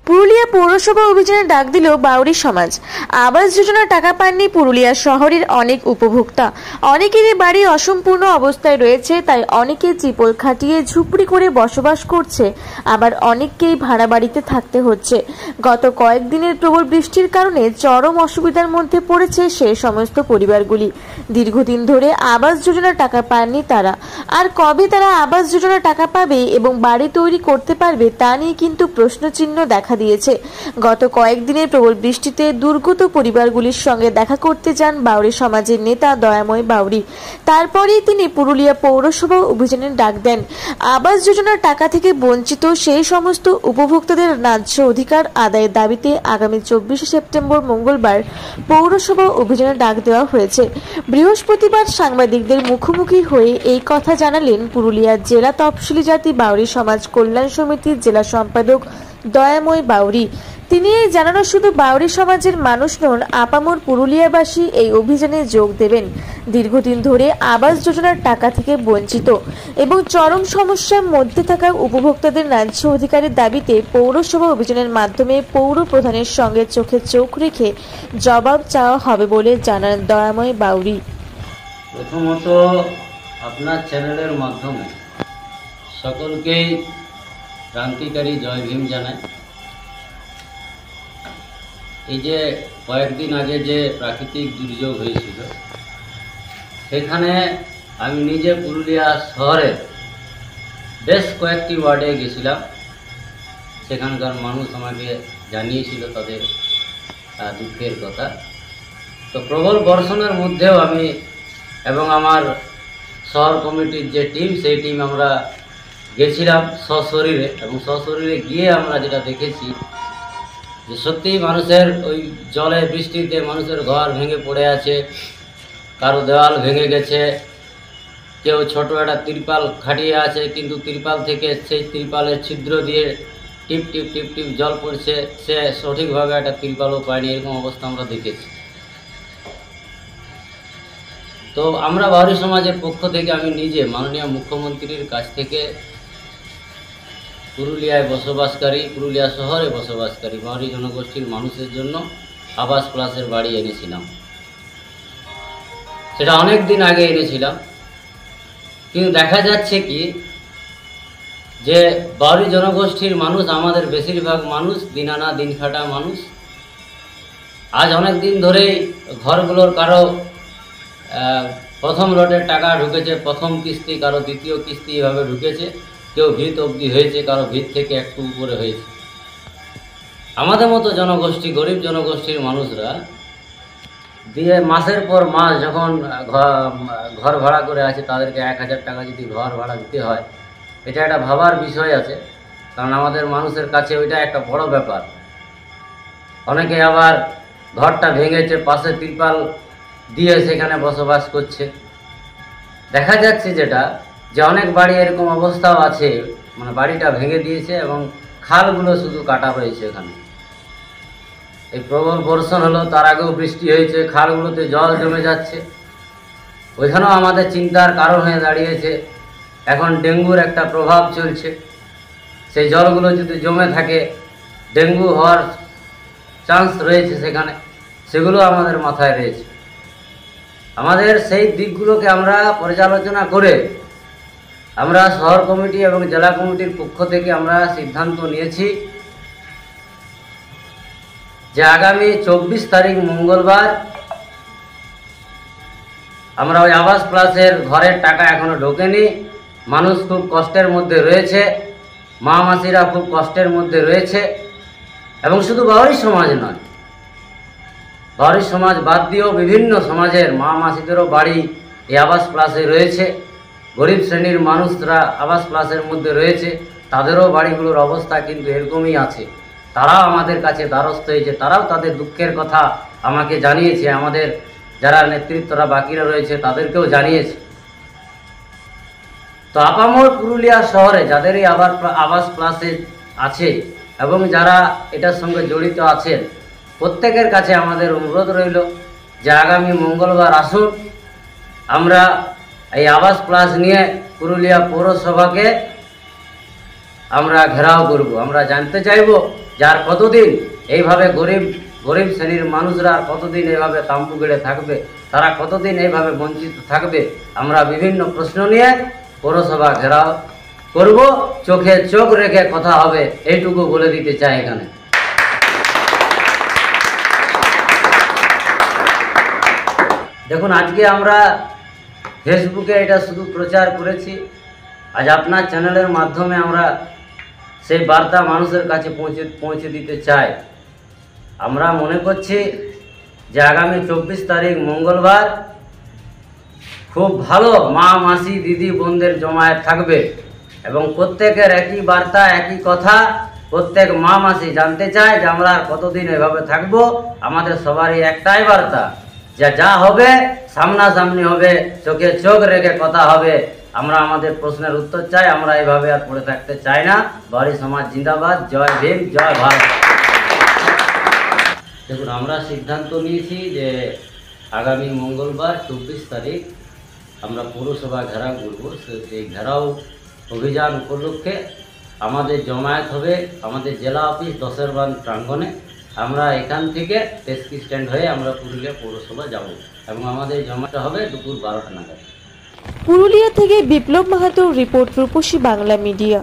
পুরুলিয়া পৌরসভা অভিযানে ডাক দিল বাউরি সমাজ। আবাস যোজনার টাকা পাননি পুরুলিয়া শহরের অনেক উপভোক্তা। অনেকেরই বাড়ি অসম্পূর্ণ অবস্থায় রয়েছে, তাই অনেকে চিপল খাটিয়ে ঝুপড়ি করে বসবাস করছে, আবার অনেককেই ভাড়া বাড়িতে থাকতে হচ্ছে। গত কয়েকদিনের প্রবল বৃষ্টির কারণে চরম অসুবিধার মধ্যে পড়েছে সে সমস্ত পরিবারগুলি। দীর্ঘদিন ধরে আবাস যোজনার টাকা পাননি তারা। আর কবে তারা আবাস যোজনার টাকা পাবে এবং বাড়ি তৈরি করতে পারবে তা নিয়ে কিন্তু প্রশ্নচিহ্ন দেখা দিয়েছে। গত কয়েকদিনের প্রবল বৃষ্টিতে দুর্গত পরিবারগুলির সঙ্গে দেখা করতে যান বাউরি সমাজের নেতা দয়াময় বাউরি। তারপরেই তিনি পুরুলিয়া পৌরসভা অভিযানের ডাক দেন। আবাস যোজনার টাকা থেকে বঞ্চিত সেই সমস্ত উপভোক্তাদের ন্যায্য অধিকার আদায়ের দাবিতে আগামী 24শে সেপ্টেম্বর মঙ্গলবার পৌরসভা অভিযানের ডাক দেওয়া হয়েছে। বৃহস্পতিবার সাংবাদিকদের মুখোমুখি হয়ে এই কথা জানালেন পুরুলিয়ার জেলা তফসিলি জাতি বাউরি সমাজ কল্যাণ সমিতির জেলা সম্পাদক দয়াময় বাউরি। তিনি এই জানানো শুধু বাউরি সমাজের মানুষ নন, আপামর পুরুলিয়াবাসী এই অভিযানে যোগ দেবেন। দীর্ঘদিন ধরে আবাস যোজনার টাকা থেকে বঞ্চিত এবং চরম সমস্যার মধ্যে থাকা উপভোক্তাদের ন্যায্য অধিকারের দাবিতে পৌরসভা অভিযানের মাধ্যমে পৌর প্রধানের সঙ্গে চোখে চোখ রেখে জবাব চাওয়া হবে বলে জানান দয়াময় বাউরি। প্রথমত আপনার চ্যানেলের মাধ্যমে সকলকেই ক্রান্তিকারী জয় ভীম জানাই। এই যে কয়েকদিন আগে যে প্রাকৃতিক দুর্যোগ হয়েছিল, সেখানে আমি নিজে পুরুলিয়া শহরে বেশ কয়েকটি ওয়ার্ডে গেছিলাম। সেখানকার মানুষ আমাকে জানিয়েছিল তাদের দুঃখের কথা। তো প্রবল বর্ষণের মধ্যেও আমি এবং আমার শহর কমিটির যে টিম, সেই টিম আমরা গেছিলাম সশরীরে, এবং সশরীরে গিয়ে আমরা যেটা দেখেছি যে সত্যিই মানুষের ওই জলে বৃষ্টিতে মানুষের ঘর ভেঙে পড়ে আছে, কারো দেওয়াল ভেঙে গেছে, কেউ ছোট একটা তিরপাল খাটিয়ে আছে, কিন্তু তিরপাল থেকে সেই তিরপালের ছিদ্র দিয়ে টিপ টিপ টিপ টিপ জল পড়ছে, সে সঠিকভাবে একটা তিরপালও পায়নি। এরকম অবস্থা আমরা দেখেছি। তো আমরা বাউরি সমাজের পক্ষ থেকে আমি নিজে মাননীয় মুখ্যমন্ত্রীর কাছ থেকে পুরুলিয়ায় বসবাসকারী, পুরুলিয়া শহরে বসবাসকারী বাউরি জনগোষ্ঠীর মানুষের জন্য আবাস প্লাসের বাড়ি এনেছিলাম। সেটা অনেক দিন আগে এনেছিলাম, কিন্তু দেখা যাচ্ছে কি যে বাউরি জনগোষ্ঠীর মানুষ, আমাদের বেশিরভাগ মানুষ দিন আনা দিন খাটা মানুষ। আজ অনেক দিন ধরেই ঘরগুলোর কারো প্রথম লটের টাকা ঢুকেছে, প্রথম কিস্তি, কারো দ্বিতীয় কিস্তি এভাবে ঢুকেছে, কেউ ভিত অবধি হয়েছে, কারো ভিত থেকে একটু উপরে হয়েছে। আমাদের মতো জনগোষ্ঠী, গরিব জনগোষ্ঠীর মানুষরা দিয়ে মাসের পর মাস যখন ঘর ভাড়া করে আছে, তাদেরকে 1000 টাকা যদি ঘর ভাড়া দিতে হয়, এটা একটা ভাবার বিষয় আছে। কারণ আমাদের মানুষের কাছে ওইটা একটা বড় ব্যাপার। অনেকে আবার ঘরটা ভেঙেছে, পাশে তিরপাল দিয়ে সেখানে বসবাস করছে। দেখা যাচ্ছে যেটা যে অনেক বাড়ি এরকম অবস্থাও আছে, মানে বাড়িটা ভেঙে দিয়েছে এবং খালগুলো শুধু কাটা হয়েছে। এখানে এই প্রবল বর্ষণ হলো, তার আগেও বৃষ্টি হয়েছে, খালগুলোতে জল জমে যাচ্ছে। ওইখানেও আমাদের চিন্তার কারণ হয়ে দাঁড়িয়েছে। এখন ডেঙ্গুর একটা প্রভাব চলছে। সেই জলগুলো যদি জমে থাকে, ডেঙ্গু হওয়ার চান্স রয়েছে সেখানে, সেগুলো আমাদের মাথায় রয়েছে। আমাদের সেই দিকগুলোকে আমরা পর্যালোচনা করে আমরা শহর কমিটি এবং জেলা কমিটির পক্ষ থেকে আমরা সিদ্ধান্ত নিয়েছি যে আগামী 24 তারিখ মঙ্গলবার আমরা ওই আবাস প্লাসের ঘরের টাকা এখনো ঢোকেনি, মানুষ খুব কষ্টের মধ্যে রয়েছে, মা মাসিরা খুব কষ্টের মধ্যে রয়েছে। এবং শুধু বাউরি সমাজ নয়, বাউরি সমাজ বাদ দিয়েও বিভিন্ন সমাজের মা মাসিদেরও বাড়ি এই আবাস প্লাসে রয়েছে। গরিব শ্রেণীর মানুষরা আবাস প্লাসের মধ্যে রয়েছে, তাদেরও বাড়িগুলোর অবস্থা কিন্তু এরকমই আছে। তারাও আমাদের কাছে দ্বারস্থ হয়েছে, তারাও তাদের দুঃখের কথা আমাকে জানিয়েছে, আমাদের যারা নেতৃত্বরা বাকিরা রয়েছে তাদেরকেও জানিয়েছে। তো আপামর পুরুলিয়া শহরে যাদের এই আবাস প্লাসে আছে এবং যারা এটার সঙ্গে জড়িত আছেন, প্রত্যেকের কাছে আমাদের অনুরোধ রইল যে আগামী মঙ্গলবার আসুন, আমরা এই আবাস প্লাস নিয়ে পুরুলিয়া পৌরসভাকে আমরা ঘেরাও করব। আমরা জানতে চাইব যার কতদিন এইভাবে গরিব শ্রেণীর মানুষরা কতদিন এইভাবে তাম্বু গেড়ে থাকবে, তারা কতদিন এইভাবে বঞ্চিত থাকবে। আমরা বিভিন্ন প্রশ্ন নিয়ে পৌরসভা ঘেরাও করব, চোখে চোখ রেখে কথা হবে, এইটুকু বলে দিতে চাই এখানে। দেখুন, আজকে আমরা ফেসবুকে এটা শুধু প্রচার করেছি, আজ আপনার চ্যানেলের মাধ্যমে আমরা সেই বার্তা মানুষের কাছে পৌঁছে দিতে চাই। আমরা মনে করছি যে আগামী 24 তারিখ মঙ্গলবার খুব ভালো মা, মাসি, দিদি, বোনদের জমায়েত থাকবে এবং প্রত্যেকের একই বার্তা, একই কথা। প্রত্যেক মা, মাসি জানতে চায় যে আমরা কতদিন এভাবে থাকবো। আমাদের সবারই একটাই বার্তা, যে যা হবে সামনাসামনি হবে, চোখে চোখ রেখে কথা হবে। আমরা আমাদের প্রশ্নের উত্তর চাই, আমরা এইভাবে আর পড়ে থাকতে চাই না। বাউরি সমাজ জিন্দাবাদ, জয় ভীম, জয় ভারত। দেখুন, আমরা সিদ্ধান্ত নিয়েছি যে আগামী মঙ্গলবার 24 তারিখ আমরা পৌরসভা ঘেরাও করব। সেই ঘেরাও অভিযান উপলক্ষে আমাদের জমায়েত হবে আমাদের জেলা অফিস 10 বান প্রাঙ্গণে। আমরা এখান থেকে ট্যাক্সি স্ট্যান্ড হয়ে আমরা পুরুলিয়া পৌরসভা যাব এবং আমাদের জমাটা হবে দুপুর 12টা নাগাদ। পুরুলিয়া থেকে বিপ্লব মাহাতোর রিপোর্ট, রূপসী বাংলা মিডিয়া।